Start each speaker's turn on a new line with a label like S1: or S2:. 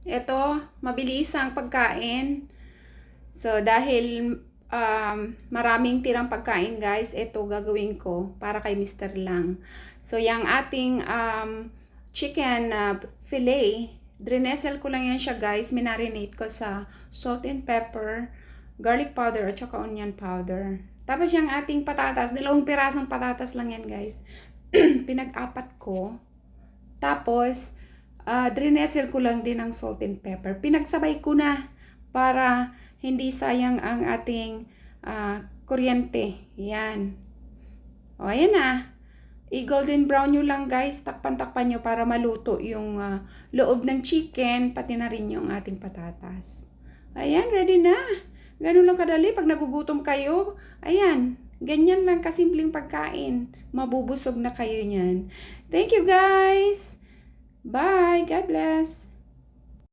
S1: Ito, mabilis ang pagkain. So, dahil maraming tirang pagkain guys, ito gagawin ko para kay Mr. lang. So, yung ating chicken fillet, drinesel ko lang yan siya guys. Minarinate ko sa salt and pepper, garlic powder at saka onion powder. Tapos yung ating patatas, 2 pirasong patatas lang yan guys. Pinag-apat ko. Tapos, drinesel ko lang din ng salt and pepper. Pinagsabay ko na para hindi sayang ang ating kuryente. Yan. O, ayan na. I-golden brown nyo lang guys. Takpan-takpan nyo para maluto yung loob ng chicken, pati na rin yung ating patatas. Ayan, ready na. Ganun lang kadali pag nagugutom kayo. Ayan, ganyan lang kasimpleng pagkain. Mabubusog na kayo niyan. Thank you guys. Bye. God bless.